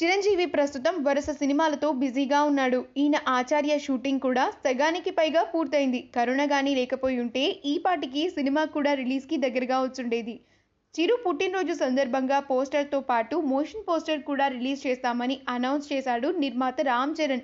చిరంజీవి ప్రస్తుతం వరుస సినిమాలతో బిజీగా ఉన్నాడు. ఈయన ఆచార్య షూటింగ్ కూడా సగానికి పైగా పూర్తయింది. కరోనా గానీ లేకపోయి ఉంటే ఈ పాటికి సినిమా కూడా రిలీజ్‌కి దగ్గరగా వచ్చుండేది. చిరు పుట్టినరోజు సందర్భంగా పోస్టర్‌తో పాటు మోషన్ పోస్టర్ కూడా రిలీజ్ చేస్తామని అనౌన్స్ చేశాడు నిర్మాత రామ్ చరణ్.